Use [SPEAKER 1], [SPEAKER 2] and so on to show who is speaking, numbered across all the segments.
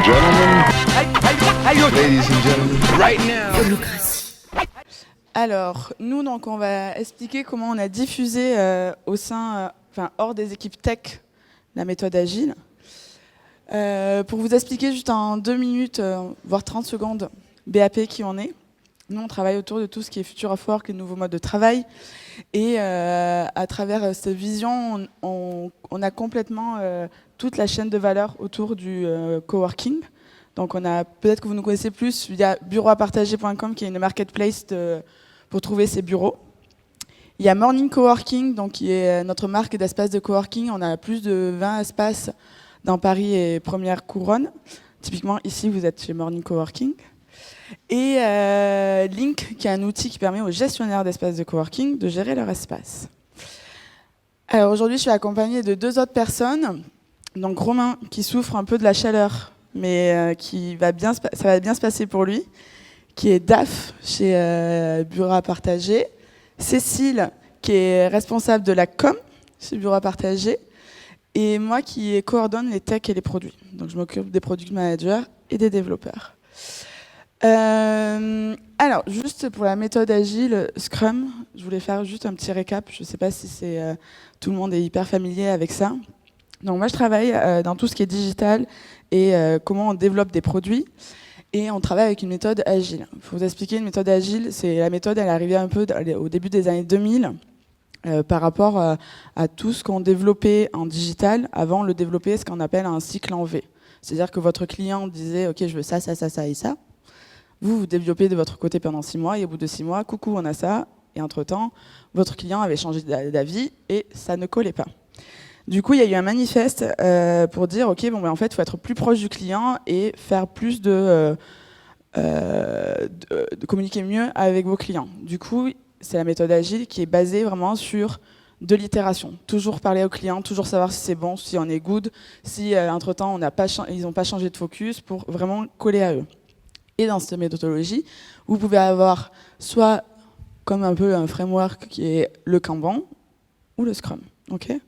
[SPEAKER 1] gentlemen, ladies and gentlemen, right now.
[SPEAKER 2] Alors, nous, donc, on va expliquer comment on a diffusé hors des équipes tech, la méthode agile. Pour vous expliquer juste en 2 minutes, voire 30 secondes, BAP qui on est. Nous, on travaille autour de tout ce qui est Future of Work, les nouveaux modes de travail. Et à travers cette vision, on a complètement toute la chaîne de valeur autour du coworking. Donc, peut-être que vous nous connaissez plus via bureauapartager.com, qui est une marketplace pour trouver ces bureaux. Il y a Morning Coworking, donc, qui est notre marque d'espace de coworking. On a plus de 20 espaces dans Paris et Première Couronne. Typiquement, ici, vous êtes chez Morning Coworking. Et Link, qui est un outil qui permet aux gestionnaires d'espaces de coworking de gérer leur espace. Alors aujourd'hui, je suis accompagnée de 2 autres personnes. Donc Romain, qui souffre un peu de la chaleur, mais ça va bien se passer pour lui, qui est DAF chez Bureau à Partager. Cécile, qui est responsable de la com chez Bureau à Partager. Et moi, qui coordonne les techs et les produits. Donc je m'occupe des product managers et des développeurs. Alors, juste pour la méthode agile Scrum, je voulais faire juste un petit récap. Je ne sais pas si tout le monde est hyper familier avec ça. Donc moi, je travaille dans tout ce qui est digital et comment on développe des produits. Et on travaille avec une méthode agile. Pour vous expliquer, une méthode agile, c'est la méthode, elle est arrivée un peu au début des années 2000 par rapport à tout ce qu'on développait en digital. Avant, on le développait ce qu'on appelle un cycle en V. C'est-à-dire que votre client disait « Ok, je veux ça, ça, ça, ça et ça ». Vous développez de votre côté pendant 6 mois et au bout de 6 mois, coucou, on a ça. Et entre-temps, votre client avait changé d'avis et ça ne collait pas. Du coup, il y a eu un manifeste pour dire, OK, en fait, il faut être plus proche du client et faire plus de communiquer mieux avec vos clients. Du coup, c'est la méthode agile qui est basée vraiment sur de l'itération. Toujours parler au client, toujours savoir si c'est bon, si on est good, si entre-temps, ils n'ont pas changé de focus pour vraiment coller à eux. Et dans cette méthodologie, vous pouvez avoir soit comme un peu un framework qui est le Kanban ou le Scrum. Okay,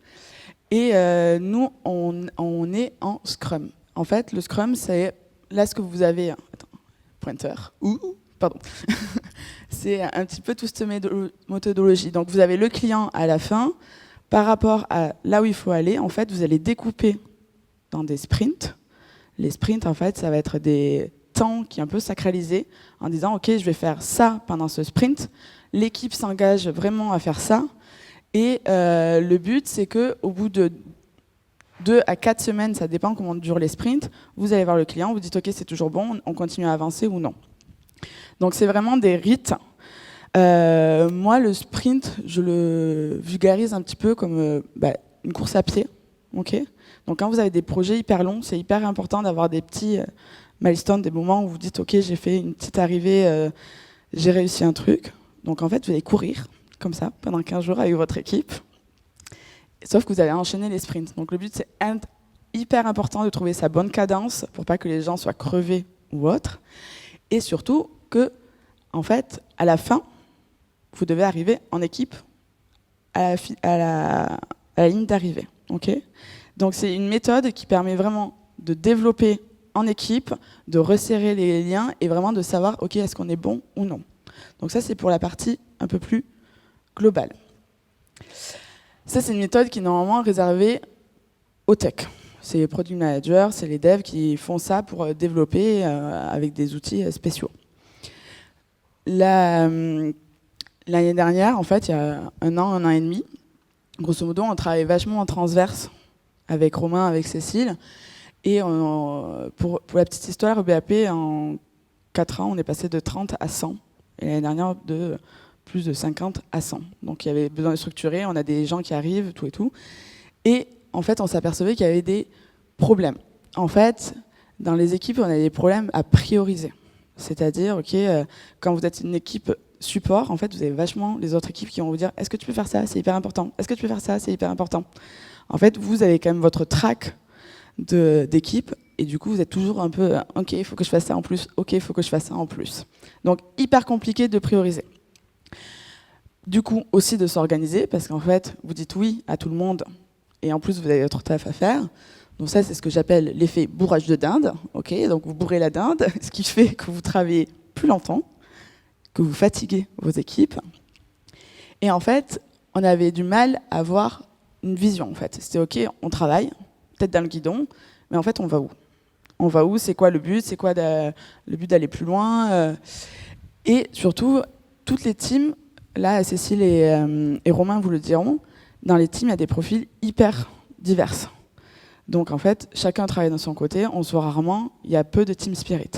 [SPEAKER 2] et nous, on est en Scrum. En fait, le Scrum, c'est là ce que vous avez... Attends, pointer. Pardon. C'est un petit peu toute cette méthodologie. Donc, vous avez le client à la fin. Par rapport à là où il faut aller, en fait, vous allez découper dans des sprints. Les sprints, en fait, ça va être des temps qui est un peu sacralisé en disant ok, je vais faire ça pendant ce sprint, l'équipe s'engage vraiment à faire ça et le but c'est que au bout de 2 à 4 semaines, ça dépend comment durent les sprints, vous allez voir le client, vous dites ok, c'est toujours bon, on continue à avancer ou non. Donc c'est vraiment des rites. Moi le sprint, je le vulgarise un petit peu comme une course à pied. Okay, donc quand vous avez des projets hyper longs, c'est hyper important d'avoir des petits milestone, des moments où vous dites ok, j'ai fait une petite arrivée, j'ai réussi un truc. Donc en fait, vous allez courir comme ça pendant 15 jours avec votre équipe. Sauf que vous allez enchaîner les sprints. Donc le but, c'est hyper important de trouver sa bonne cadence pour pas que les gens soient crevés ou autre. Et surtout que, en fait, à la fin, vous devez arriver en équipe à la ligne d'arrivée. Okay, donc c'est une méthode qui permet vraiment de développer en équipe, de resserrer les liens et vraiment de savoir, ok, est-ce qu'on est bon ou non. Donc ça, c'est pour la partie un peu plus globale. Ça, c'est une méthode qui est normalement réservée aux tech. C'est les product managers, c'est les devs qui font ça pour développer avec des outils spéciaux. L'année dernière, en fait, il y a un an et demi, grosso modo, on travaille vachement en transverse avec Romain, avec Cécile. Et pour la petite histoire, au BAP, en 4 ans, on est passé de 30 à 100. Et l'année dernière, de plus de 50 à 100. Donc il y avait besoin de structurer, on a des gens qui arrivent, tout et tout. Et en fait, on s'apercevait qu'il y avait des problèmes. En fait, dans les équipes, on a des problèmes à prioriser. C'est-à-dire, ok, quand vous êtes une équipe support, en fait, vous avez vachement les autres équipes qui vont vous dire « Est-ce que tu peux faire ça? C'est hyper important. Est-ce que tu peux faire ça? C'est hyper important. » En fait, vous avez quand même votre track d'équipe et du coup vous êtes toujours un peu ok, il faut que je fasse ça en plus, ok, il faut que je fasse ça en plus. Donc hyper compliqué de prioriser. Du coup aussi de s'organiser parce qu'en fait vous dites oui à tout le monde et en plus vous avez votre taf à faire. Donc ça, c'est ce que j'appelle l'effet bourrage de dinde. Okay, donc vous bourrez la dinde, ce qui fait que vous travaillez plus longtemps, que vous fatiguez vos équipes. Et en fait, on avait du mal à avoir une vision. En fait, c'était OK, on travaille, peut-être dans le guidon, mais en fait, on va où? On va où? C'est quoi le but? C'est quoi le but d'aller plus loin? Et surtout, toutes les teams, là, Cécile et Romain vous le diront, dans les teams, il y a des profils hyper divers. Donc en fait, chacun travaille de son côté, on se voit rarement, il y a peu de team spirit.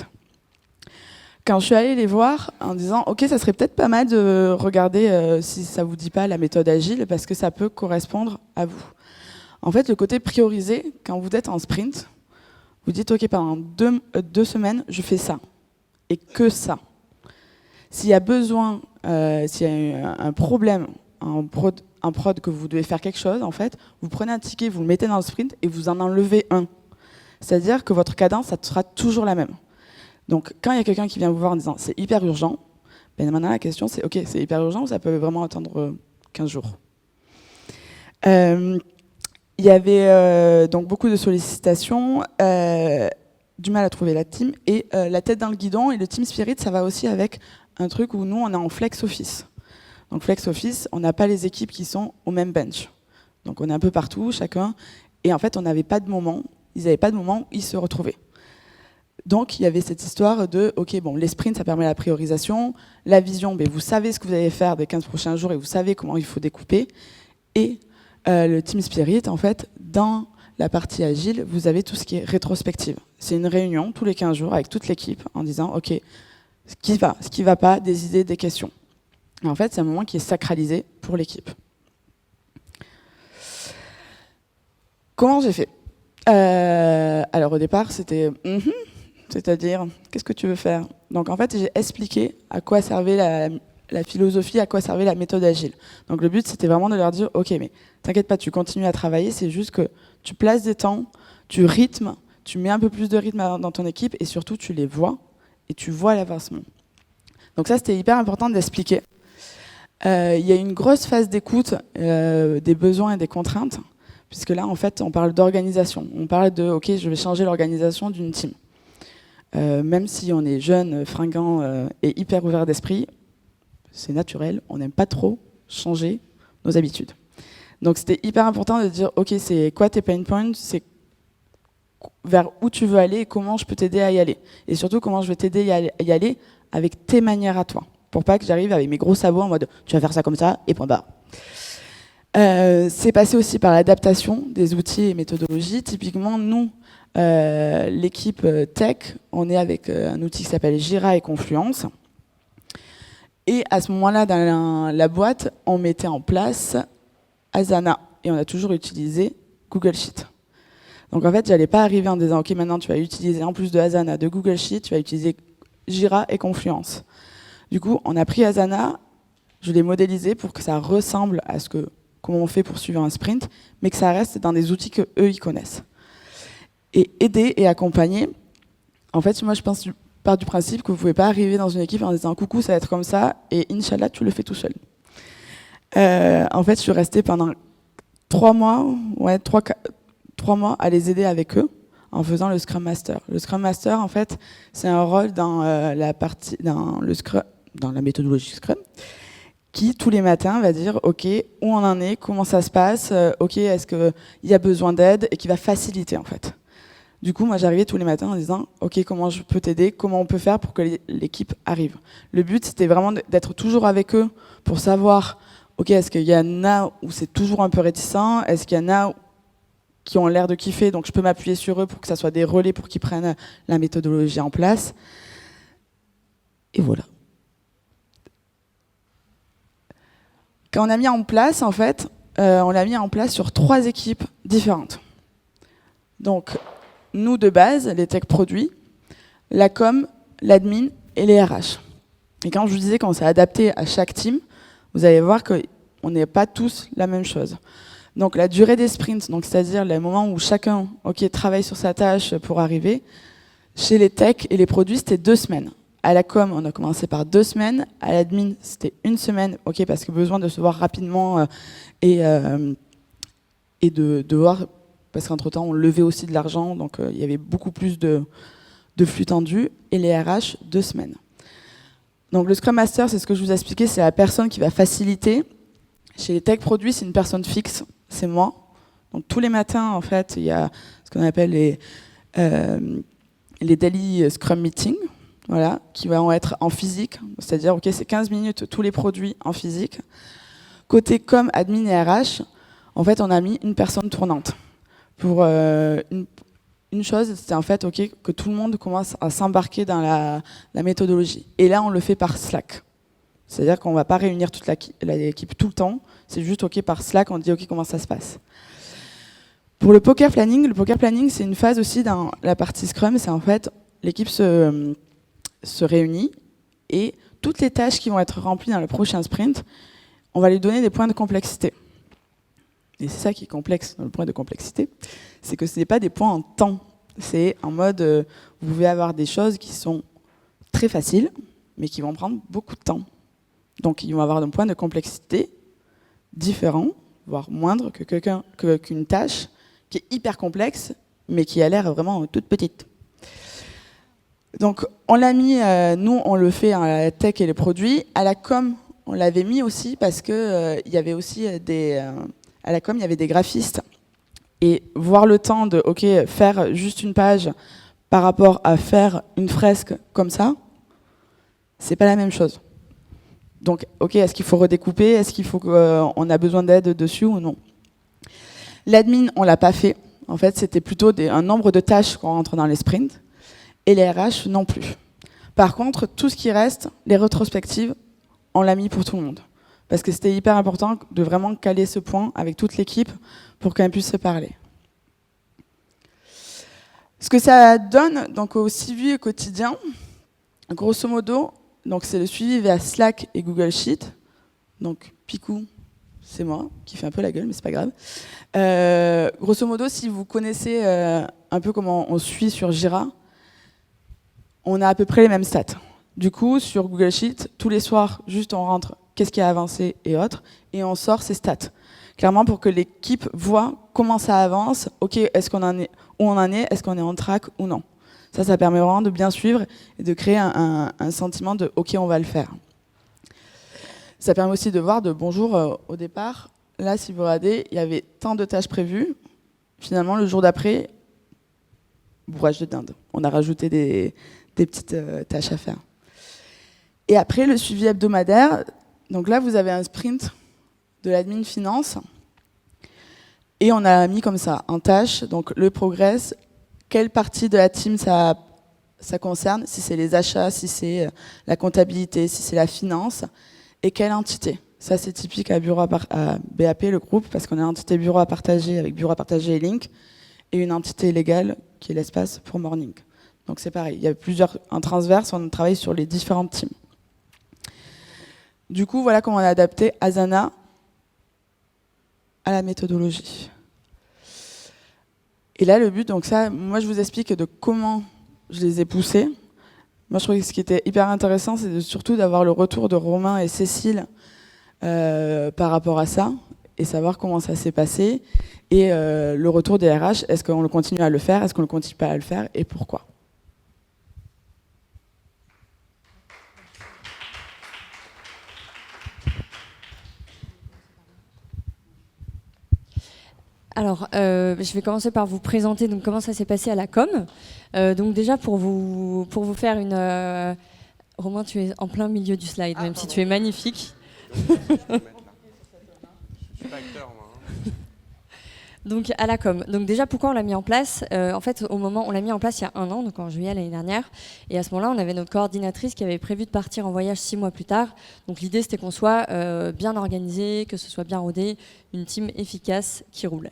[SPEAKER 2] Quand je suis allée les voir en disant « Ok, ça serait peut-être pas mal de regarder si ça vous dit pas la méthode agile, parce que ça peut correspondre à vous. » En fait, le côté priorisé, quand vous êtes en sprint, vous dites « Ok, pendant deux semaines, je fais ça, et que ça. » S'il y a besoin, s'il y a un problème en prod que vous devez faire quelque chose, en fait, vous prenez un ticket, vous le mettez dans le sprint et vous en enlevez un. C'est-à-dire que votre cadence, ça sera toujours la même. Donc, quand il y a quelqu'un qui vient vous voir en disant « c'est hyper urgent », ben maintenant la question c'est « ok, c'est hyper urgent ou ça peut vraiment attendre 15 jours ?» Il y avait donc beaucoup de sollicitations, du mal à trouver la team, et la tête dans le guidon, et le team spirit, ça va aussi avec un truc où nous, on est en flex office. Donc flex office, on n'a pas les équipes qui sont au même bench. Donc on est un peu partout, chacun, et en fait, on n'avait pas de moment, ils n'avaient pas de moment où ils se retrouvaient. Donc il y avait cette histoire de, ok, bon, les sprints, ça permet la priorisation, la vision, ben, vous savez ce que vous allez faire des 15 prochains jours et vous savez comment il faut découper, et le team spirit, en fait, dans la partie agile, vous avez tout ce qui est rétrospective. C'est une réunion tous les 15 jours avec toute l'équipe en disant, ok, ce qui va pas, des idées, des questions. Et en fait, c'est un moment qui est sacralisé pour l'équipe. Comment j'ai fait? Alors au départ, c'était c'est-à-dire, qu'est-ce que tu veux faire? Donc en fait, j'ai expliqué à quoi servait la philosophie, à quoi servait la méthode agile. Donc le but, c'était vraiment de leur dire, ok, mais t'inquiète pas, tu continues à travailler, c'est juste que tu places des temps, tu rythmes, tu mets un peu plus de rythme dans ton équipe, et surtout, tu les vois, et tu vois l'avancement. Donc ça, c'était hyper important d'expliquer. Il y a une grosse phase d'écoute des besoins et des contraintes, puisque là, en fait, on parle d'organisation. On parle de, ok, je vais changer l'organisation d'une team. Même si on est jeune, fringant et hyper ouvert d'esprit, c'est naturel, on n'aime pas trop changer nos habitudes. Donc c'était hyper important de dire, ok, c'est quoi tes pain points, c'est vers où tu veux aller et comment je peux t'aider à y aller. Et surtout, comment je vais t'aider à y aller avec tes manières à toi. Pour pas que j'arrive avec mes gros sabots en mode tu vas faire ça comme ça et point barre. C'est passé aussi par l'adaptation des outils et méthodologies. Typiquement, nous, l'équipe tech, on est avec un outil qui s'appelle Jira et Confluence. Et à ce moment-là, dans la boîte, on mettait en place Asana et on a toujours utilisé Google Sheet. Donc en fait, j'allais pas arriver en disant ok, maintenant tu vas utiliser en plus de Asana, de Google Sheet, tu vas utiliser Jira et Confluence. Du coup, on a pris Asana, je l'ai modélisé pour que ça ressemble à comment on fait pour suivre un sprint, mais que ça reste dans des outils qu'eux, ils connaissent. Et aider et accompagner, en fait, moi, je pars du principe que vous ne pouvez pas arriver dans une équipe en disant « Coucou, ça va être comme ça », et Inch'Allah, tu le fais tout seul. En fait, je suis restée pendant 3 mois à les aider avec eux, en faisant le Scrum Master. Le Scrum Master, en fait, c'est un rôle dans la méthodologie Scrum, qui tous les matins va dire ok, où on en est, comment ça se passe, ok, est-ce qu'il y a besoin d'aide, et qui va faciliter en fait. Du coup, moi j'arrivais tous les matins en disant ok, comment je peux t'aider, comment on peut faire pour que l'équipe arrive. Le but c'était vraiment d'être toujours avec eux pour savoir ok, est-ce qu'il y en a où c'est toujours un peu réticent, est-ce qu'il y en a qui ont l'air de kiffer, donc je peux m'appuyer sur eux pour que ça soit des relais pour qu'ils prennent la méthodologie en place. Et voilà. Quand on a mis en place, en fait, on l'a mis en place sur 3 équipes différentes. Donc, nous de base, les tech produits, la com, l'admin et les RH. Et quand je vous disais qu'on s'est adapté à chaque team, vous allez voir qu'on n'est pas tous la même chose. Donc la durée des sprints, donc c'est-à-dire le moment où chacun travaille sur sa tâche pour arriver, chez les techs et les produits, c'était 2 semaines. À la com, on a commencé par 2 semaines. À l'admin, c'était 1 semaine, parce que besoin de se voir rapidement et de voir parce qu'entre-temps, on levait aussi de l'argent, donc il y avait beaucoup plus de flux tendus, et les RH, 2 semaines. Donc le Scrum Master, c'est ce que je vous ai expliqué, c'est la personne qui va faciliter. Chez les tech produits, c'est une personne fixe, c'est moi. Donc tous les matins, en fait, il y a ce qu'on appelle les daily Scrum Meetings, voilà, qui vont être en physique, c'est-à-dire, ok, c'est 15 minutes tous les produits en physique. Côté com, admin et RH, en fait, on a mis une personne tournante. Pour une chose, c'est en fait, ok, que tout le monde commence à s'embarquer dans la méthodologie. Et là, on le fait par Slack. C'est-à-dire qu'on ne va pas réunir toute l'équipe tout le temps. C'est juste, ok, par Slack, on dit, ok, comment ça se passe. Pour le poker planning, c'est une phase aussi dans la partie Scrum. C'est en fait, l'équipe se réunit et toutes les tâches qui vont être remplies dans le prochain sprint, on va lui donner des points de complexité. Et c'est ça qui est complexe dans le point de complexité, c'est que ce n'est pas des points en temps. C'est en mode, vous pouvez avoir des choses qui sont très faciles, mais qui vont prendre beaucoup de temps. Donc ils vont avoir un point de complexité différent, voire moindre qu'une tâche qui est hyper complexe, mais qui a l'air vraiment toute petite. Donc on l'a mis, nous on le fait à la tech et les produits. À la com, on l'avait mis aussi parce que il y avait aussi à la com, il y avait des graphistes. Et voir le temps de faire juste une page par rapport à faire une fresque comme ça, c'est pas la même chose. Donc, est-ce qu'il faut redécouper? Est-ce qu'il faut qu'on a besoin d'aide dessus ou non? L'admin, on l'a pas fait. En fait, c'était plutôt un nombre de tâches qu'on rentre dans les sprints. Et les RH, non plus. Par contre, tout ce qui reste, les rétrospectives, on l'a mis pour tout le monde. Parce que c'était hyper important de vraiment caler ce point avec toute l'équipe pour qu'elle puisse se parler. Ce que ça donne donc, au suivi quotidien, grosso modo, donc c'est le suivi via Slack et Google Sheet. Donc Picou, c'est moi qui fait un peu la gueule, mais c'est pas grave. Grosso modo, si vous connaissez un peu comment on suit sur Jira, on a à peu près les mêmes stats. Du coup, sur Google Sheet, tous les soirs, juste on rentre qu'est-ce qui a avancé et autres, et on sort ces stats. Clairement pour que l'équipe voit comment ça avance, est-ce qu'on en est, où on en est, est-ce qu'on est en track ou non. Ça permet vraiment de bien suivre et de créer un sentiment de ok, on va le faire. Ça permet aussi de voir de bonjour au départ. Là, si vous regardez, il y avait tant de tâches prévues. Finalement, le jour d'après, bourrage de dinde. On a rajouté des petites tâches à faire. Et après, le suivi hebdomadaire. Donc là, vous avez un sprint de l'admin finance. Et on a mis comme ça, en tâche, donc le progress, quelle partie de la team ça concerne, si c'est les achats, si c'est la comptabilité, si c'est la finance, et quelle entité. Ça, c'est typique à BAP, le groupe, parce qu'on a une entité bureau à partager avec bureau à partager et link, et une entité légale qui est l'espace pour morning. Donc c'est pareil, il y a en transverse, on travaille sur les différentes teams. Du coup, voilà comment on a adapté Asana à la méthodologie. Et là, le but, donc ça, moi je vous explique de comment je les ai poussés. Moi je trouvais que ce qui était hyper intéressant, c'est surtout d'avoir le retour de Romain et Cécile par rapport à ça, et savoir comment ça s'est passé, et le retour des RH, est-ce qu'on le continue à le faire, est-ce qu'on ne continue pas à le faire, et pourquoi.
[SPEAKER 3] Alors, je vais commencer par vous présenter donc, comment ça s'est passé à la com. Donc déjà, pour vous faire une... Romain, tu es en plein milieu du slide, même si tu es magnifique.
[SPEAKER 1] Je suis pas acteur, moi.
[SPEAKER 3] Donc à la com. Donc déjà pourquoi on l'a mis en place en fait au moment on l'a mis en place il y a 1 an, donc en juillet l'année dernière. Et à ce moment-là on avait notre coordinatrice qui avait prévu de partir en voyage 6 mois plus tard. Donc l'idée c'était qu'on soit bien organisé, que ce soit bien rodé, une team efficace qui roule.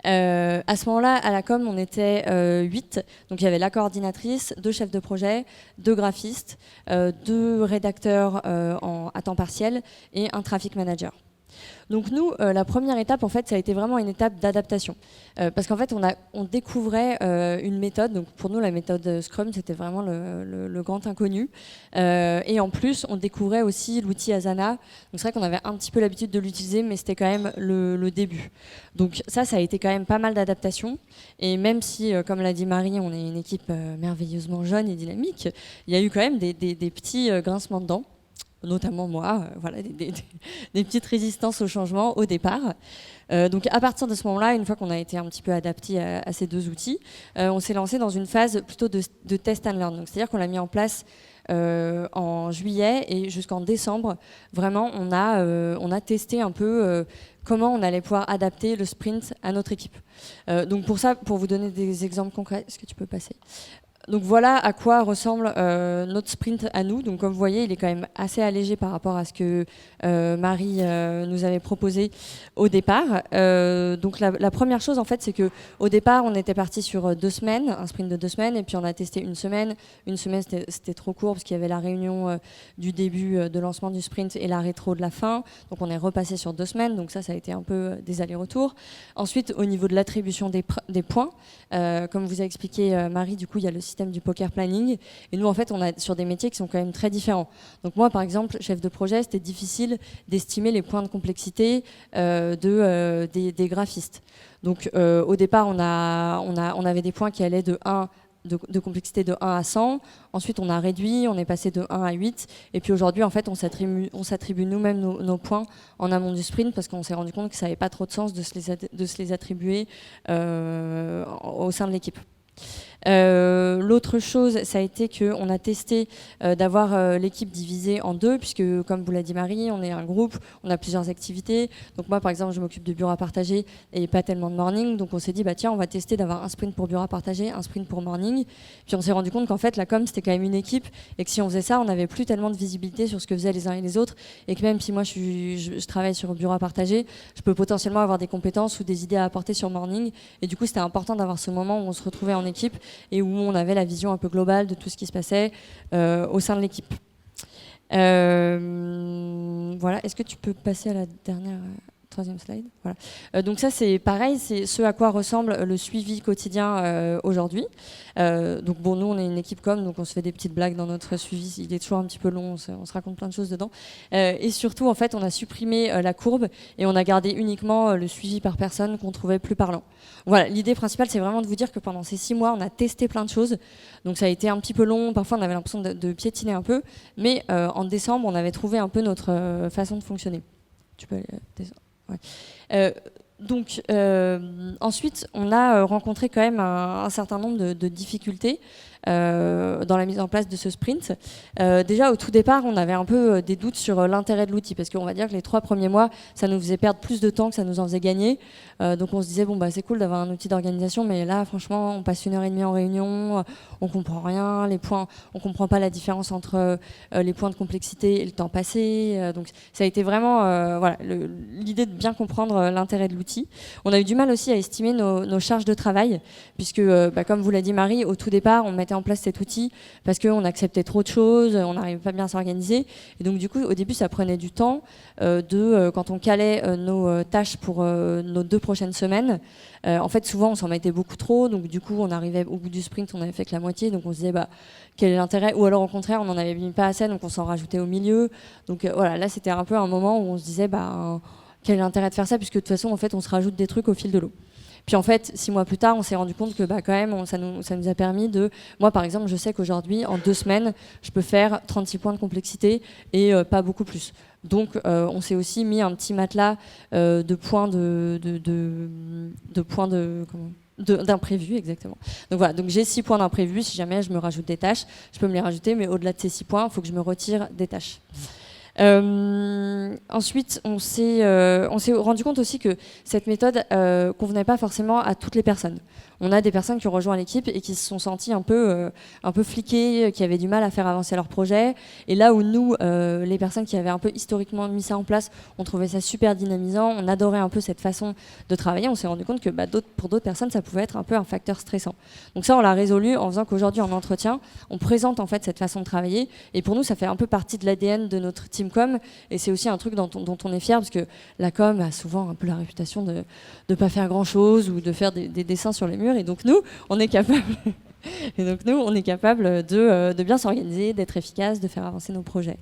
[SPEAKER 3] À ce moment-là à la com on était 8. Donc il y avait la coordinatrice, 2 chefs de projet, 2 graphistes, 2 rédacteurs à temps partiel et un traffic manager. Donc nous, la première étape, en fait, ça a été vraiment une étape d'adaptation. Parce qu'en fait, on découvrait une méthode. Donc pour nous, la méthode Scrum, c'était vraiment le grand inconnu. Et en plus, on découvrait aussi l'outil Asana. Donc c'est vrai qu'on avait un petit peu l'habitude de l'utiliser, mais c'était quand même le début. Donc ça a été quand même pas mal d'adaptation. Et même si, comme l'a dit Marie, on est une équipe merveilleusement jeune et dynamique, il y a eu quand même des petits grincements de dents, notamment moi, voilà, des petites résistances au changement au départ. Donc à partir de ce moment-là, une fois qu'on a été un petit peu adapté à ces deux outils, on s'est lancé dans une phase plutôt de test and learn. Donc c'est-à-dire qu'on l'a mis en place en juillet et jusqu'en décembre. Vraiment, on a testé un peu comment on allait pouvoir adapter le sprint à notre équipe. Donc pour ça, pour vous donner des exemples concrets, est-ce que tu peux passer ? Donc voilà à quoi ressemble notre sprint à nous. Donc comme vous voyez, il est quand même assez allégé par rapport à ce que Marie nous avait proposé au départ. Donc la première chose en fait, c'est que au départ, on était parti sur 2 semaines, un sprint de 2 semaines, et puis on a testé une semaine. Une semaine, c'était trop court parce qu'il y avait la réunion du début de lancement du sprint et la rétro de la fin. Donc on est repassé sur 2 semaines. Donc ça a été un peu des allers-retours. Ensuite, au niveau de l'attribution des points, comme vous a expliqué Marie, du coup, il y a le système du poker planning. Et nous, en fait, on a sur des métiers qui sont quand même très différents. Donc moi, par exemple, chef de projet, c'était difficile d'estimer les points de complexité des graphistes. Donc au départ, on avait des points qui allaient de complexité de 1 à 100. Ensuite, on a réduit, on est passé de 1 à 8. Et puis aujourd'hui, en fait, on s'attribue nous-mêmes nos points en amont du sprint parce qu'on s'est rendu compte que ça n'avait pas trop de sens de se les attribuer au sein de l'équipe. L'autre chose, ça a été qu'on a testé d'avoir l'équipe divisée en 2, puisque comme vous l'a dit Marie, on est un groupe, on a plusieurs activités. Donc moi par exemple je m'occupe de bureau à partager et pas tellement de morning, donc on s'est dit bah tiens on va tester d'avoir un sprint pour bureau à partager, un sprint pour morning. Puis on s'est rendu compte qu'en fait la com c'était quand même une équipe et que si on faisait ça on n'avait plus tellement de visibilité sur ce que faisaient les uns et les autres, et que même si moi je travaille sur bureau à partager, je peux potentiellement avoir des compétences ou des idées à apporter sur morning, et du coup c'était important d'avoir ce moment où on se retrouvait en équipe et où on avait la vision un peu globale de tout ce qui se passait au sein de l'équipe. Voilà, est-ce que tu peux passer à la troisième slide, voilà. Donc ça c'est pareil, c'est ce à quoi ressemble le suivi quotidien aujourd'hui. Donc bon, nous on est une équipe com, donc on se fait des petites blagues dans notre suivi, il est toujours un petit peu long, on se raconte plein de choses dedans. Et surtout en fait on a supprimé la courbe et on a gardé uniquement le suivi par personne qu'on trouvait plus parlant. Voilà, l'idée principale c'est vraiment de vous dire que pendant ces 6 mois on a testé plein de choses, donc ça a été un petit peu long, parfois on avait l'impression de piétiner un peu, mais en décembre on avait trouvé un peu notre façon de fonctionner. Tu peux aller descendre. Ouais. Donc ensuite, on a rencontré quand même un certain nombre de difficultés dans la mise en place de ce sprint. Déjà au tout départ, on avait un peu des doutes sur l'intérêt de l'outil, parce qu'on va dire que les 3 premiers mois, ça nous faisait perdre plus de temps que ça nous en faisait gagner. Donc on se disait bon bah c'est cool d'avoir un outil d'organisation, mais là franchement on passe 1h30 en réunion, on comprend rien, les points, on comprend pas la différence entre les points de complexité et le temps passé. Donc ça a été vraiment voilà, l'idée de bien comprendre l'intérêt de l'outil. On a eu du mal aussi à estimer nos charges de travail, puisque comme vous l'a dit Marie, au tout départ on mettait en place cet outil parce qu'on acceptait trop de choses, on n'arrivait pas bien à s'organiser, et donc du coup au début ça prenait du temps quand on calait nos tâches pour nos 2 prochaines semaines. En fait souvent on s'en mettait beaucoup trop, donc du coup on arrivait au bout du sprint, on avait fait que la moitié, donc on se disait bah quel est l'intérêt, ou alors au contraire on n'en avait mis pas assez, donc on s'en rajoutait au milieu. Donc voilà, là c'était un peu un moment où on se disait bah quel est l'intérêt de faire ça, puisque de toute façon en fait on se rajoute des trucs au fil de l'eau. Puis en fait, 6 mois plus tard, on s'est rendu compte que bah, quand même, ça nous a permis de... Moi, par exemple, je sais qu'aujourd'hui, en 2 semaines, je peux faire 36 points de complexité et pas beaucoup plus. Donc, on s'est aussi mis un petit matelas de points d'imprévus, exactement. Donc voilà, donc j'ai 6 points d'imprévus. Si jamais je me rajoute des tâches, je peux me les rajouter, mais au-delà de ces 6 points, il faut que je me retire des tâches. Ensuite, on s'est rendu compte aussi que cette méthode convenait pas forcément à toutes les personnes. On a des personnes qui ont rejoint l'équipe et qui se sont senties un peu fliquées, qui avaient du mal à faire avancer leur projet. Et là où nous, les personnes qui avaient un peu historiquement mis ça en place, on trouvait ça super dynamisant, on adorait un peu cette façon de travailler, on s'est rendu compte que pour d'autres personnes, ça pouvait être un peu un facteur stressant. Donc ça, on l'a résolu en faisant qu'aujourd'hui, en entretien, on présente en fait cette façon de travailler. Et pour nous, ça fait un peu partie de l'ADN de notre team com. Et c'est aussi un truc dont on est fier, parce que la com a souvent un peu la réputation de ne pas faire grand-chose ou de faire des dessins sur les murs. Et donc nous, on est capable... de bien s'organiser, d'être efficace, de faire avancer nos projets.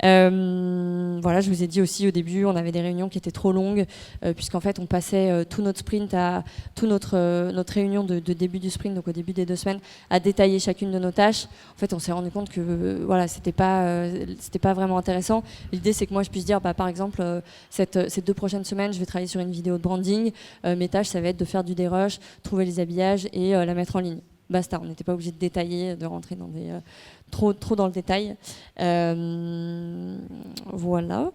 [SPEAKER 3] Voilà, je vous ai dit aussi au début, on avait des réunions qui étaient trop longues, puisqu'en fait on passait tout notre sprint, notre réunion de début du sprint, donc au début des 2 semaines, à détailler chacune de nos tâches. En fait, on s'est rendu compte que voilà, c'était pas vraiment intéressant. L'idée, c'est que moi je puisse dire, par exemple, ces 2 prochaines semaines, je vais travailler sur une vidéo de branding. Mes tâches, ça va être de faire du dérush, trouver les habillages et la mettre en ligne. Basta, on n'était pas obligé de détailler, de rentrer dans trop dans le détail. Voilà.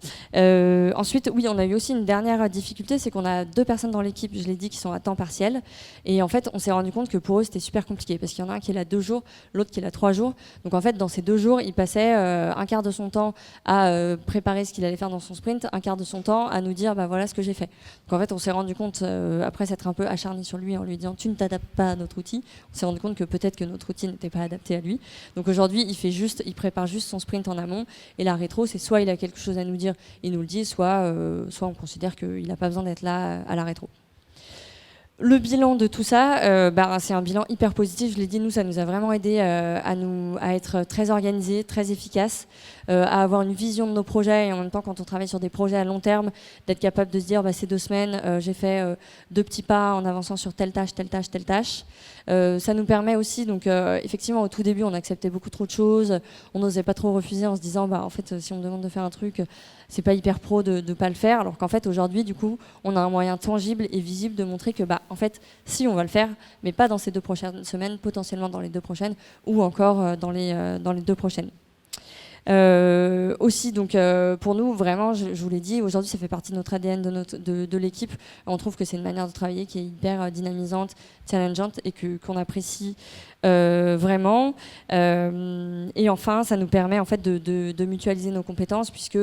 [SPEAKER 3] Ensuite, oui, on a eu aussi une dernière difficulté, c'est qu'on a 2 personnes dans l'équipe, je l'ai dit, qui sont à temps partiel. Et en fait, on s'est rendu compte que pour eux, c'était super compliqué, parce qu'il y en a un qui est là 2 jours, l'autre qui est là 3 jours. Donc en fait, dans ces 2 jours, il passait un quart de son temps à préparer ce qu'il allait faire dans son sprint, un quart de son temps à nous dire, voilà ce que j'ai fait. Donc en fait, on s'est rendu compte, après s'être un peu acharné sur lui en lui disant, tu ne t'adaptes pas à notre outil, on s'est rendu compte que peut-être que notre outil n'était pas adapté à lui. Donc aujourd'hui, il prépare juste son sprint en amont, et la rétro, c'est soit il a quelque chose à nous dire, il nous le dit, soit on considère qu'il n'a pas besoin d'être là à la rétro. Le bilan de tout ça, c'est un bilan hyper positif. Je l'ai dit, nous, ça nous a vraiment aidé à être très organisés, très efficaces, à avoir une vision de nos projets, et en même temps, quand on travaille sur des projets à long terme, d'être capable de se dire, ces 2 semaines, j'ai fait 2 petits pas en avançant sur telle tâche, telle tâche, telle tâche. Ça nous permet aussi, donc effectivement, au tout début, on acceptait beaucoup trop de choses, on n'osait pas trop refuser en se disant, en fait, si on me demande de faire un truc, c'est pas hyper pro de ne pas le faire, alors qu'en fait, aujourd'hui, du coup, on a un moyen tangible et visible de montrer que, en fait, si on va le faire, mais pas dans ces 2 prochaines semaines, potentiellement dans les 2 prochaines, ou encore dans les 2 prochaines. Aussi, donc pour nous, vraiment, je vous l'ai dit, aujourd'hui ça fait partie de notre ADN de l'équipe. On trouve que c'est une manière de travailler qui est hyper dynamisante, challengeante, et qu'on apprécie vraiment. Et enfin, ça nous permet en fait de mutualiser nos compétences, puisque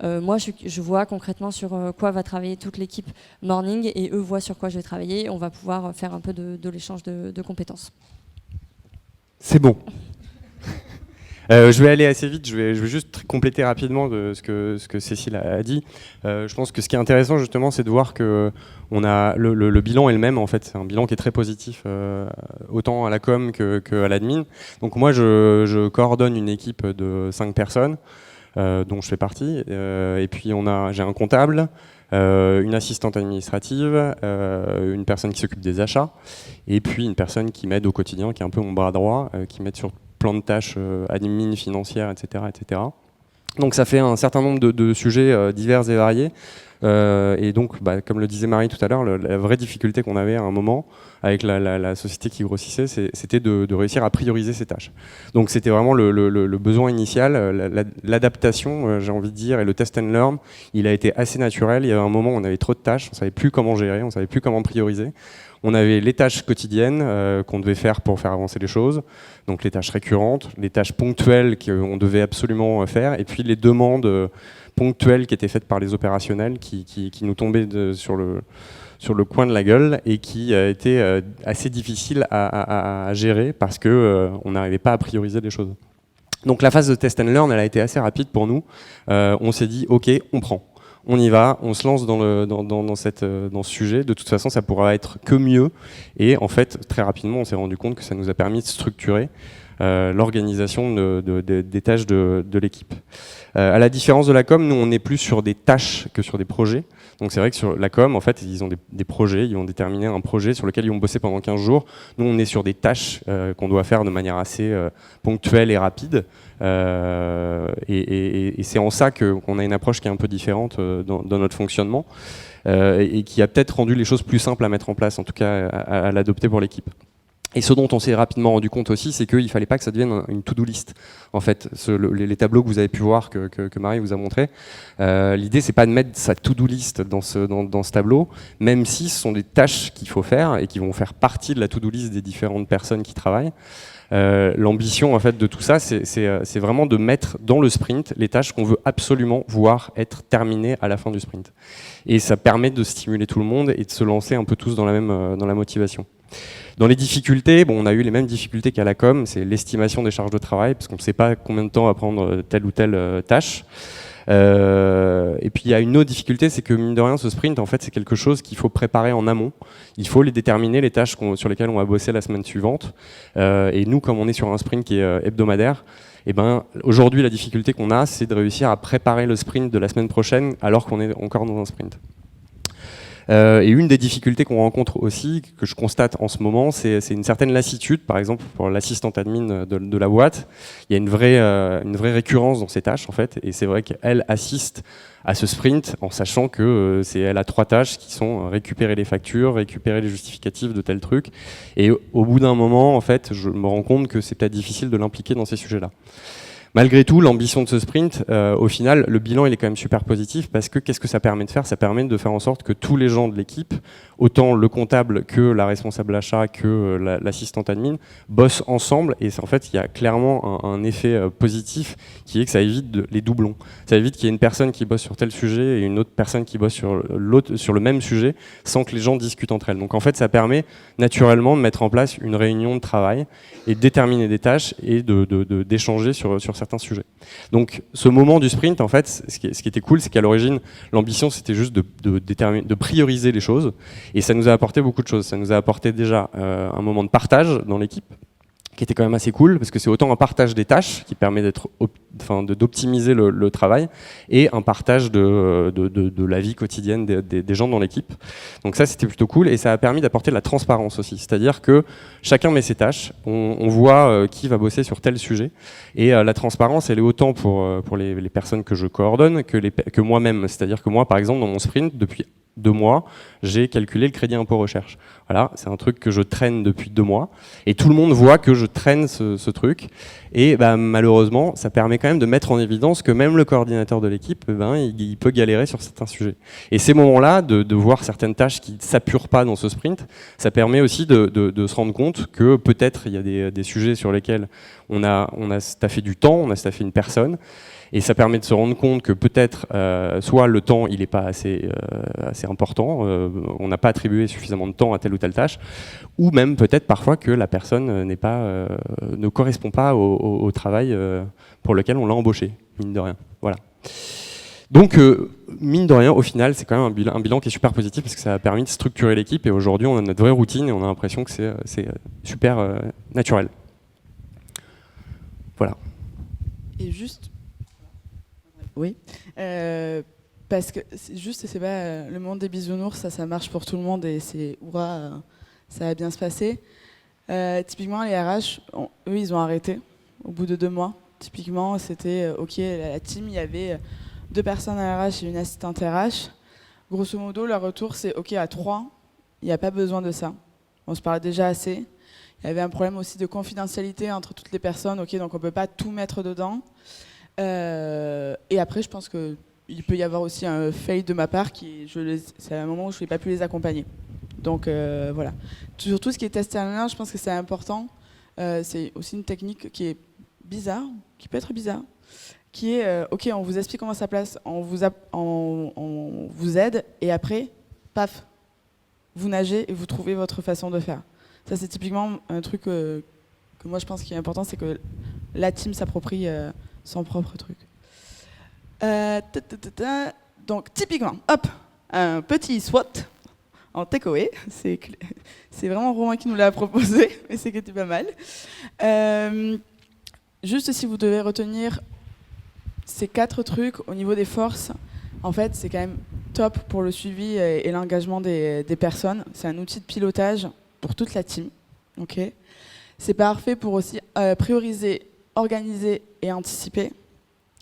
[SPEAKER 3] moi je vois concrètement sur quoi va travailler toute l'équipe morning, et eux voient sur quoi je vais travailler, et on va pouvoir faire un peu de l'échange de compétences.
[SPEAKER 1] C'est bon. Je vais aller assez vite, je vais juste compléter rapidement de ce que Cécile a dit. Je pense que ce qui est intéressant justement, c'est de voir que on a le bilan est le même en fait. C'est un bilan qui est très positif, autant à la com qu'à l'admin. Donc moi, je coordonne une équipe de 5 personnes, dont je fais partie. Et puis j'ai un comptable, une assistante administrative, une personne qui s'occupe des achats, et puis une personne qui m'aide au quotidien, qui est un peu mon bras droit, qui m'aide sur plan de tâches admin, financières, etc., etc. Donc ça fait un certain nombre de sujets divers et variés. Et donc, comme le disait Marie tout à l'heure, la vraie difficulté qu'on avait à un moment avec la société qui grossissait, c'était de réussir à prioriser ces tâches. Donc c'était vraiment le besoin initial, l'adaptation, j'ai envie de dire, et le test and learn, il a été assez naturel. Il y avait un moment où on avait trop de tâches, on ne savait plus comment gérer, on ne savait plus comment prioriser. On avait les tâches quotidiennes qu'on devait faire pour faire avancer les choses, donc les tâches récurrentes, les tâches ponctuelles qu'on devait absolument faire, et puis les demandes ponctuelles qui étaient faites par les opérationnels qui nous tombaient sur le coin de la gueule, et qui étaient assez difficiles à gérer parce qu'on n'arrivait pas à prioriser les choses. Donc la phase de test and learn, elle a été assez rapide pour nous. On s'est dit, ok, on prend. On y va, on se lance dans ce sujet. De toute façon, ça pourra être que mieux. Et en fait, très rapidement, on s'est rendu compte que ça nous a permis de structurer l'organisation des tâches de l'équipe. À la différence de la com, nous, on est plus sur des tâches que sur des projets. Donc c'est vrai que sur la com, en fait, ils ont des projets, ils vont déterminer un projet sur lequel ils vont bosser pendant 15 jours. Nous, on est sur des tâches qu'on doit faire de manière assez ponctuelle et rapide. Et c'est en ça qu'on a une approche qui est un peu différente dans notre fonctionnement, et qui a peut-être rendu les choses plus simples à mettre en place, en tout cas à l'adopter pour l'équipe. Et ce dont on s'est rapidement rendu compte aussi, c'est qu'il ne fallait pas que ça devienne une to-do list. En fait, les tableaux que vous avez pu voir, que Marie vous a montré, l'idée, c'est pas de mettre sa to-do list dans ce tableau, même si ce sont des tâches qu'il faut faire et qui vont faire partie de la to-do list des différentes personnes qui travaillent. L'ambition en fait de tout ça, c'est vraiment de mettre dans le sprint les tâches qu'on veut absolument voir être terminées à la fin du sprint. Et ça permet de stimuler tout le monde et de se lancer un peu tous dans la motivation. Dans les difficultés, bon, on a eu les mêmes difficultés qu'à la com, c'est l'estimation des charges de travail, parce qu'on ne sait pas combien de temps va prendre telle ou telle tâche. Et puis il y a une autre difficulté, c'est que mine de rien, ce sprint, en fait, c'est quelque chose qu'il faut préparer en amont. Il faut les déterminer, les tâches sur lesquelles on va bosser la semaine suivante. Et nous, comme on est sur un sprint qui est hebdomadaire, et ben, aujourd'hui, la difficulté qu'on a, c'est de réussir à préparer le sprint de la semaine prochaine alors qu'on est encore dans un sprint. Et une des difficultés qu'on rencontre aussi, que je constate en ce moment, c'est une certaine lassitude. Par exemple, pour l'assistante admin de la boîte, il y a une vraie récurrence dans ses tâches, en fait. Et c'est vrai qu'elle assiste à ce sprint en sachant que elle a 3 tâches qui sont récupérer les factures, récupérer les justificatifs de tel truc. Et au bout d'un moment, en fait, je me rends compte que c'est peut-être difficile de l'impliquer dans ces sujets-là. Malgré tout, l'ambition de ce sprint, au final, le bilan il est quand même super positif parce que qu'est-ce que ça permet de faire ? Ça permet de faire en sorte que tous les gens de l'équipe, autant le comptable que la responsable achat, que l'assistante admin, bossent ensemble et en fait, il y a clairement un effet positif qui est que ça évite les doublons. Ça évite qu'il y ait une personne qui bosse sur tel sujet et une autre personne qui bosse sur le même sujet sans que les gens discutent entre elles. Donc en fait, ça permet naturellement de mettre en place une réunion de travail et de déterminer des tâches et d'échanger sur certains sujets. Donc ce moment du sprint, en fait, ce qui était cool, c'est qu'à l'origine, l'ambition c'était juste de prioriser les choses et ça nous a apporté beaucoup de choses. Ça nous a apporté déjà un moment de partage dans l'équipe qui était quand même assez cool parce que c'est autant un partage des tâches qui permet d'optimiser le travail et un partage de la vie quotidienne des gens dans l'équipe. Donc ça c'était plutôt cool et ça a permis d'apporter de la transparence aussi, c'est-à-dire que chacun met ses tâches, on voit qui va bosser sur tel sujet et la transparence elle est autant pour les personnes que je coordonne que moi-même, c'est-à-dire que moi par exemple dans mon sprint depuis 2 mois, j'ai calculé le crédit impôt recherche. Voilà, c'est un truc que je traîne depuis 2 mois et tout le monde voit que je traîne ce truc et malheureusement ça permet quand même de mettre en évidence que même le coordinateur de l'équipe il peut galérer sur certains sujets. Et ces moments-là, de voir certaines tâches qui ne s'apurent pas dans ce sprint, ça permet aussi de se rendre compte que peut-être il y a des sujets sur lesquels on a staffé du temps, on a staffé une personne. Et ça permet de se rendre compte que peut-être, soit le temps il n'est pas assez important, on n'a pas attribué suffisamment de temps à telle ou telle tâche, ou même peut-être parfois que la personne ne correspond pas au travail pour lequel on l'a embauché, mine de rien. Voilà. Donc, mine de rien, au final, c'est quand même un bilan qui est super positif parce que ça a permis de structurer l'équipe et aujourd'hui on a notre vraie routine et on a l'impression que c'est super naturel. Voilà.
[SPEAKER 2] Et juste... Oui, parce que c'est pas le monde des bisounours, ça marche pour tout le monde et c'est hurrah, ça va bien se passer. Typiquement, les RH, eux, ils ont arrêté au bout de 2 mois. Typiquement, c'était OK, la team, il y avait 2 personnes à RH et une assistante RH. Grosso modo, leur retour, c'est OK, à 3, il n'y a pas besoin de ça. On se parlait déjà assez. Il y avait un problème aussi de confidentialité entre toutes les personnes. OK, donc on ne peut pas tout mettre dedans. Et après, je pense qu'il peut y avoir aussi un fail de ma part, c'est un moment où je n'ai pas pu les accompagner. Donc voilà. Sur tout ce qui est test and learn, je pense que c'est important. C'est aussi une technique qui est bizarre, qui peut être bizarre, qui est OK, on vous explique comment ça place, on vous aide, et après, paf, vous nagez et vous trouvez votre façon de faire. Ça, c'est typiquement un truc que moi je pense qui est important, c'est que la team s'approprie son propre truc. Donc typiquement, hop, un petit SWOT en takeaway. C'est vraiment Romain qui nous l'a proposé, mais c'est que c'était pas mal. Juste si vous devez retenir ces 4 trucs au niveau des forces, en fait, c'est quand même top pour le suivi et l'engagement des personnes. C'est un outil de pilotage pour toute la team. Okay. C'est parfait pour aussi prioriser, organiser et anticiper,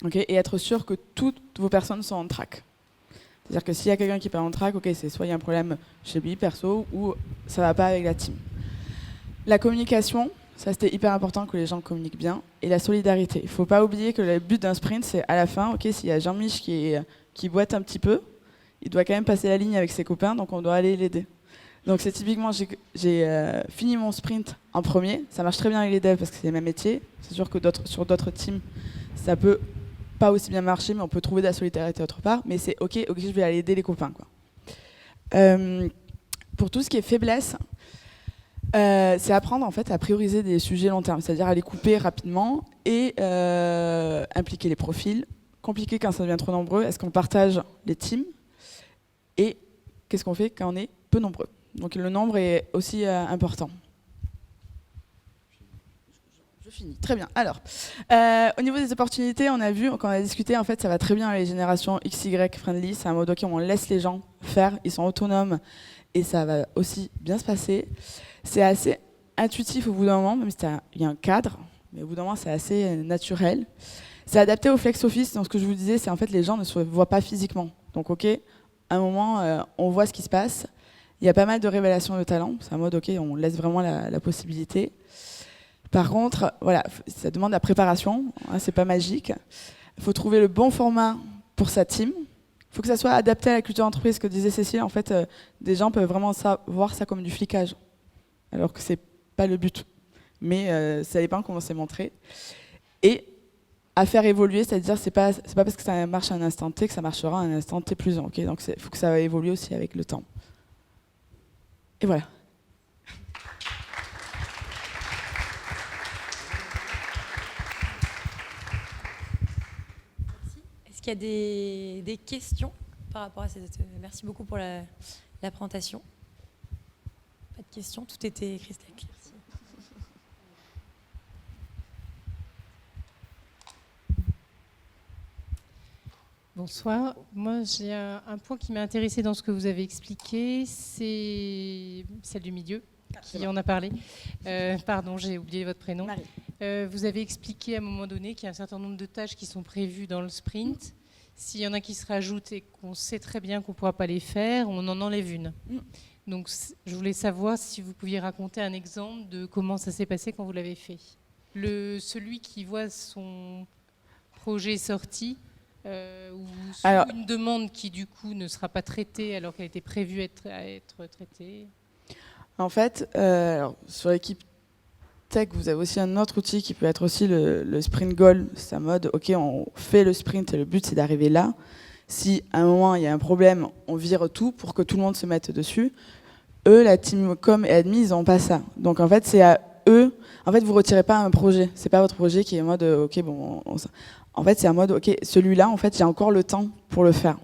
[SPEAKER 2] okay, et être sûr que toutes vos personnes sont en track. C'est-à-dire que s'il y a quelqu'un qui n'est pas en track, okay, c'est soit il y a un problème chez lui, perso, ou ça ne va pas avec la team. La communication, ça c'était hyper important que les gens communiquent bien, et la solidarité. Il ne faut pas oublier que le but d'un sprint, c'est à la fin, ok, s'il y a Jean-Mich qui boite un petit peu, il doit quand même passer la ligne avec ses copains, donc on doit aller l'aider. Donc c'est typiquement, j'ai fini mon sprint en premier, ça marche très bien avec les devs parce que c'est le même métier. C'est sûr que sur d'autres teams, ça peut pas aussi bien marcher, mais on peut trouver de la solidarité autre part. Mais c'est ok, je vais aller aider les copains, quoi. Pour tout ce qui est faiblesse, c'est apprendre en fait à prioriser des sujets long terme, c'est-à-dire à les couper rapidement et impliquer les profils. Compliqué quand ça devient trop nombreux, est-ce qu'on partage les teams et qu'est-ce qu'on fait quand on est peu nombreux. Donc le nombre est aussi important. Je finis. Très bien. Alors, au niveau des opportunités, on a vu, quand on a discuté, en fait, ça va très bien avec les générations XY friendly. C'est un mode où on laisse les gens faire, ils sont autonomes et ça va aussi bien se passer. C'est assez intuitif au bout d'un moment, même s'il y a un cadre, mais au bout d'un moment, c'est assez naturel. C'est adapté au flex office. Donc ce que je vous disais, c'est en fait les gens ne se voient pas physiquement. Donc ok, à un moment, on voit ce qui se passe. Il y a pas mal de révélations de talent. C'est un mode ok, on laisse vraiment la possibilité. Par contre, voilà, ça demande la préparation, hein, c'est pas magique. Il faut trouver le bon format pour sa team. Il faut que ça soit adapté à la culture d'entreprise, que disait Cécile. En fait, des gens peuvent vraiment voir ça comme du flicage, alors que c'est pas le but. Mais ça dépend comment c'est montré. Et à faire évoluer, c'est-à-dire c'est pas parce que ça marche à un instant T que ça marchera à un instant T plus 1. Okay, donc il faut que ça évolue aussi avec le temps. Et voilà.
[SPEAKER 4] Est-ce qu'il y a des questions par rapport à cette... Merci beaucoup pour la présentation. Pas de questions, tout était cristallin. Merci.
[SPEAKER 5] Bonsoir. Moi, j'ai un point qui m'a intéressé dans ce que vous avez expliqué, c'est celle du milieu, qui en a parlé. Pardon, j'ai oublié votre prénom.
[SPEAKER 2] Marie.
[SPEAKER 5] Vous avez expliqué à un moment donné qu'il y a un certain nombre de tâches qui sont prévues dans le sprint. S'il y en a qui se rajoutent et qu'on sait très bien qu'on ne pourra pas les faire, on en enlève une. Donc, je voulais savoir si vous pouviez raconter un exemple de comment ça s'est passé quand vous l'avez fait. Celui qui voit son projet sorti, ou une demande qui du coup ne sera pas traitée alors qu'elle était prévue être traitée.
[SPEAKER 2] En fait, sur l'équipe tech, vous avez aussi un autre outil qui peut être aussi le sprint goal. C'est un mode, ok, on fait le sprint et le but c'est d'arriver là. Si à un moment il y a un problème, on vire tout pour que tout le monde se mette dessus. Eux, la team com et admin, ils n'ont pas ça. Donc en fait, c'est à eux. En fait, vous retirez pas un projet. C'est pas votre projet qui est en mode, ok, bon. En fait, c'est un mode, ok, celui-là, en fait, j'ai encore le temps pour le faire.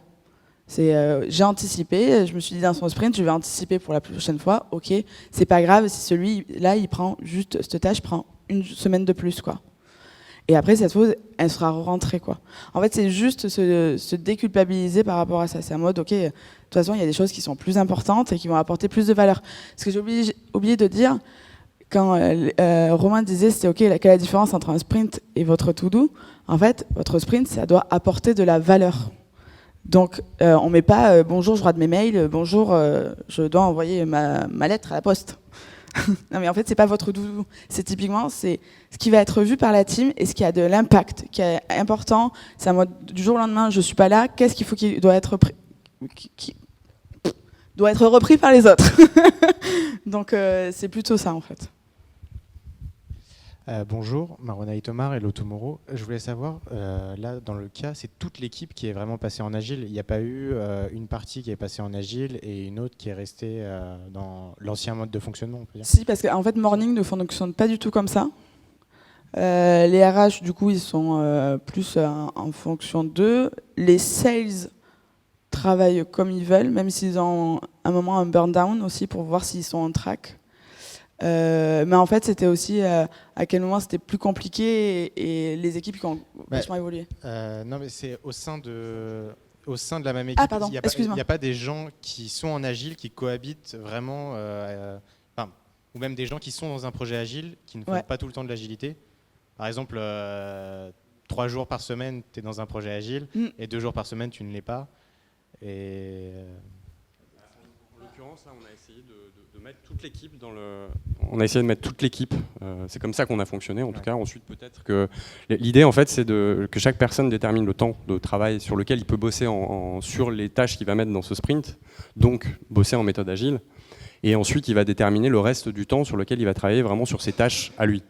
[SPEAKER 2] J'ai anticipé, je me suis dit dans son sprint, je vais anticiper pour la prochaine fois. Ok, c'est pas grave si celui-là, il prend juste cette tâche prend une semaine de plus, quoi. Et après cette chose, elle sera rentrée, quoi. En fait, c'est juste se déculpabiliser par rapport à ça. C'est un mode, ok, de toute façon, il y a des choses qui sont plus importantes et qui vont apporter plus de valeur. Ce que j'ai oublié de dire quand Romain disait, c'était ok, quelle est la différence entre un sprint et votre to-do. En fait, votre sprint, ça doit apporter de la valeur. Donc, on met pas bonjour, je rate mes mails, bonjour, je dois envoyer ma lettre à la poste. Non, mais en fait, c'est pas votre doudou. C'est typiquement, c'est ce qui va être vu par la team et ce qui a de l'impact, qui est important. C'est un mode du jour au lendemain, je suis pas là. Qu'est-ce qu'il faut qui doit être doit être repris par les autres. Donc, c'est plutôt ça en fait.
[SPEAKER 6] Bonjour, Marona Itomar et Tomorrow. Je voulais savoir, là dans le cas, c'est toute l'équipe qui est vraiment passée en agile. Il n'y a pas eu une partie qui est passée en agile et une autre qui est restée dans l'ancien mode de fonctionnement, on peut dire.
[SPEAKER 2] Si, parce qu'en fait, Morning ne fonctionne pas du tout comme ça. Les RH, du coup, ils sont plus en fonction d'eux. Les sales travaillent comme ils veulent, même s'ils ont un moment un burn down aussi pour voir s'ils sont en track. Mais en fait, c'était aussi à quel moment c'était plus compliqué et les équipes qui ont vachement évolué.
[SPEAKER 6] Non, mais c'est au sein de la même équipe.
[SPEAKER 2] Ah, pardon, excuse-moi.
[SPEAKER 6] Il n'y a pas des gens qui sont en agile, qui cohabitent vraiment, ou même des gens qui sont dans un projet agile, qui ne font pas tout le temps de l'agilité. Par exemple, 3 jours par semaine, tu es dans un projet agile, et 2 jours par semaine, tu ne l'es pas. Et...
[SPEAKER 1] En l'occurrence, là, on a essayé de On a essayé de mettre toute l'équipe, c'est comme ça qu'on a fonctionné en tout cas. Ensuite peut-être que l'idée en fait c'est que chaque personne détermine le temps de travail sur lequel il peut bosser sur les tâches qu'il va mettre dans ce sprint, donc bosser en méthode agile, et ensuite il va déterminer le reste du temps sur lequel il va travailler vraiment sur ses tâches à lui.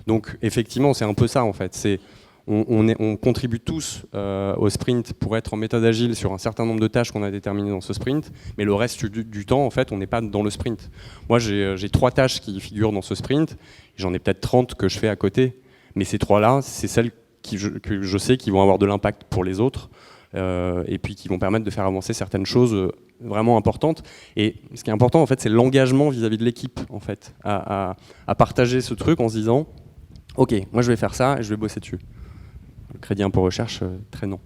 [SPEAKER 1] Donc effectivement c'est un peu ça en fait, on contribue tous au sprint pour être en méthode agile sur un certain nombre de tâches qu'on a déterminées dans ce sprint, mais le reste du temps, en fait, on n'est pas dans le sprint. Moi, j'ai 3 tâches qui figurent dans ce sprint, j'en ai peut-être 30 que je fais à côté, mais ces 3-là, c'est celles que je sais qui vont avoir de l'impact pour les autres, et puis qui vont permettre de faire avancer certaines choses vraiment importantes. Et ce qui est important, en fait, c'est l'engagement vis-à-vis de l'équipe, en fait, à partager ce truc en se disant « Ok, moi je vais faire ça et je vais bosser dessus ». Le crédit impôt recherche, très non.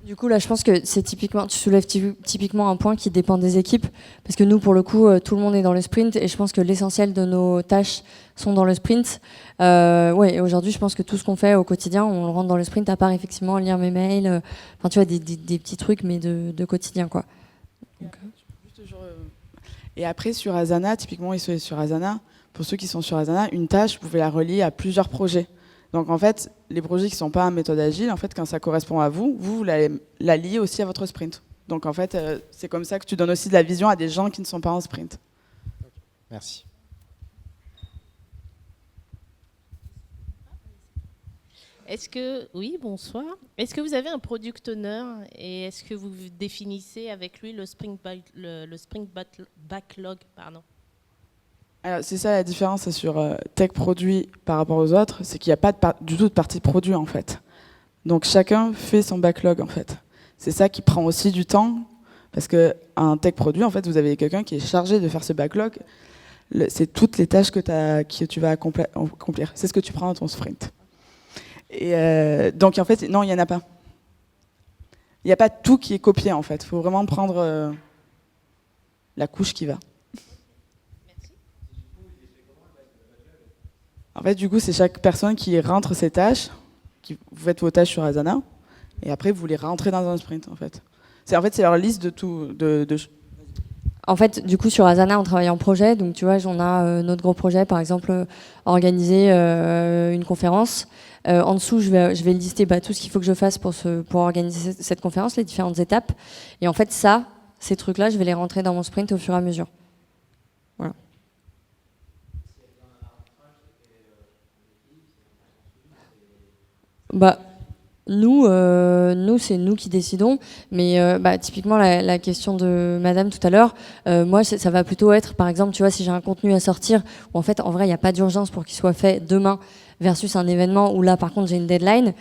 [SPEAKER 3] Du coup, là, je pense que c'est typiquement, tu soulèves typiquement un point qui dépend des équipes, parce que nous, pour le coup, tout le monde est dans le sprint, et je pense que l'essentiel de nos tâches sont dans le sprint. Ouais, et aujourd'hui, je pense que tout ce qu'on fait au quotidien, on le rentre dans le sprint, à part effectivement lire mes mails, enfin, tu vois, des petits trucs, mais de quotidien, quoi. Donc,
[SPEAKER 2] et après, sur Asana, typiquement, sur Asana, pour ceux qui sont sur Asana, une tâche, vous pouvez la relier à plusieurs projets. Donc en fait, les projets qui ne sont pas en méthode agile, en fait, quand ça correspond à vous la liez aussi à votre sprint. Donc en fait, c'est comme ça que tu donnes aussi de la vision à des gens qui ne sont pas en sprint.
[SPEAKER 6] Merci.
[SPEAKER 7] Oui, bonsoir. Est-ce que vous avez un product owner et est-ce que vous définissez avec lui le sprint backlog, pardon?
[SPEAKER 2] Alors, c'est ça la différence sur tech produit par rapport aux autres, c'est qu'il n'y a pas du tout de partie produit en fait. Donc chacun fait son backlog en fait. C'est ça qui prend aussi du temps, parce qu'un tech produit, en fait, vous avez quelqu'un qui est chargé de faire ce backlog. C'est toutes les tâches que tu vas accomplir. C'est ce que tu prends dans ton sprint. Et donc en fait, non, il n'y en a pas. Il n'y a pas tout qui est copié en fait. Il faut vraiment prendre la couche qui va. En fait, du coup, c'est chaque personne qui rentre ses tâches, vous faites vos tâches sur Asana, et après, vous les rentrez dans un sprint, en fait. C'est leur liste de tout.
[SPEAKER 3] En fait, du coup, sur Asana, on travaille en projet. Donc, tu vois, on a notre gros projet, par exemple, organiser une conférence. En dessous, je vais lister tout ce qu'il faut que je fasse pour organiser cette conférence, les différentes étapes. Et en fait, ces trucs-là, je vais les rentrer dans mon sprint au fur et à mesure. Voilà. Nous, c'est nous qui décidons, mais typiquement la question de Madame tout à l'heure, moi ça va plutôt être, par exemple, tu vois, si j'ai un contenu à sortir, où en fait, en vrai, il n'y a pas d'urgence pour qu'il soit fait demain, versus un événement où là, par contre, j'ai une deadline.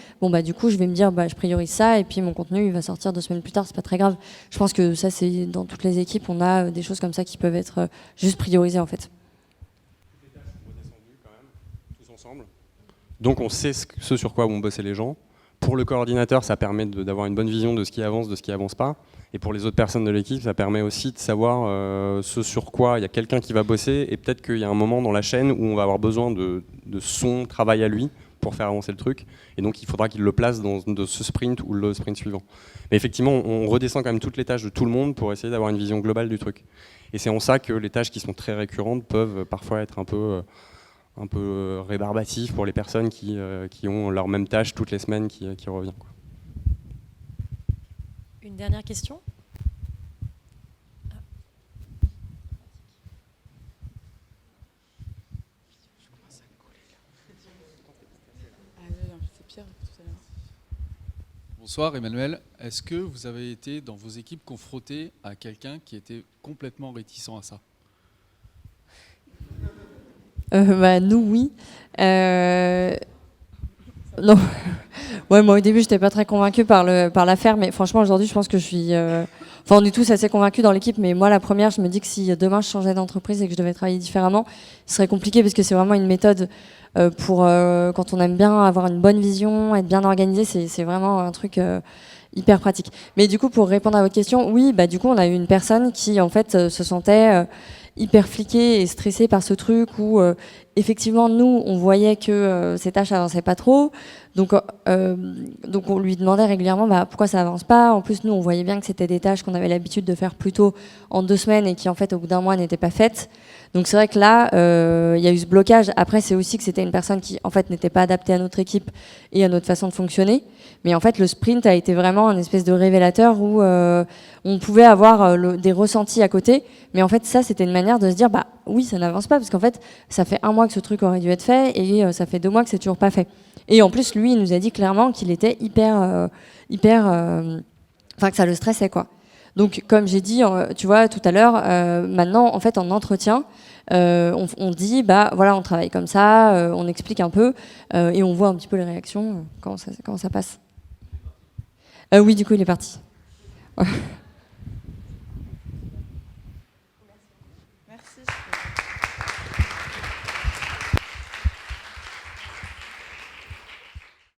[SPEAKER 3] Du coup, je vais me dire, je priorise ça, et puis mon contenu, il va sortir 2 semaines plus tard, c'est pas très grave. Je pense que ça, c'est dans toutes les équipes, on a des choses comme ça qui peuvent être juste priorisées en fait.
[SPEAKER 1] Toutes les tâches sont redescendues quand même, tous ensemble. Donc on sait ce sur quoi vont bosser les gens. Pour le coordinateur, ça permet d'avoir une bonne vision de ce qui avance, de ce qui avance pas. Et pour les autres personnes de l'équipe, ça permet aussi de savoir ce sur quoi il y a quelqu'un qui va bosser. Et peut-être qu'il y a un moment dans la chaîne où on va avoir besoin de son travail à lui pour faire avancer le truc. Et donc il faudra qu'il le place dans ce sprint ou le sprint suivant. Mais effectivement, on redescend quand même toutes les tâches de tout le monde pour essayer d'avoir une vision globale du truc. Et c'est en ça que les tâches qui sont très récurrentes peuvent parfois être un peu rébarbatif pour les personnes qui ont leur même tâche toutes les semaines qui revient, quoi.
[SPEAKER 4] Une dernière question ?
[SPEAKER 8] Bonsoir Emmanuel, est-ce que vous avez été dans vos équipes confrontés à quelqu'un qui était complètement réticent à ça ?
[SPEAKER 3] Nous, oui. Non. Ouais, moi au début, j'étais pas très convaincue par l'affaire, mais franchement, aujourd'hui, je pense que je suis. On est tous assez convaincus dans l'équipe, mais moi, la première, je me dis que si demain je changeais d'entreprise et que je devais travailler différemment, ce serait compliqué parce que c'est vraiment une méthode pour quand on aime bien avoir une bonne vision, être bien organisé, c'est vraiment un truc hyper pratique. Mais du coup, pour répondre à votre question, oui, du coup, on a eu une personne qui en fait se sentait hyper fliqué et stressé par ce truc où effectivement nous on voyait que ces tâches avançaient pas trop, donc on lui demandait régulièrement pourquoi ça avance pas. En plus nous on voyait bien que c'était des tâches qu'on avait l'habitude de faire plutôt en 2 semaines et qui en fait au bout d'un mois n'étaient pas faites. Donc c'est vrai que là il y a eu ce blocage. Après c'est aussi que c'était une personne qui en fait n'était pas adaptée à notre équipe et à notre façon de fonctionner. Mais en fait le sprint a été vraiment un espèce de révélateur où on pouvait avoir des ressentis à côté, mais en fait ça c'était une manière de se dire oui ça n'avance pas parce qu'en fait ça fait 1 mois que ce truc aurait dû être fait et ça fait 2 mois que c'est toujours pas fait. Et en plus lui il nous a dit clairement qu'il était hyper que ça le stressait quoi. Donc comme j'ai dit tu vois tout à l'heure, maintenant en fait en entretien on dit voilà on travaille comme ça, on explique un peu et on voit un petit peu les réactions quand ça passe. Oui du coup il est parti.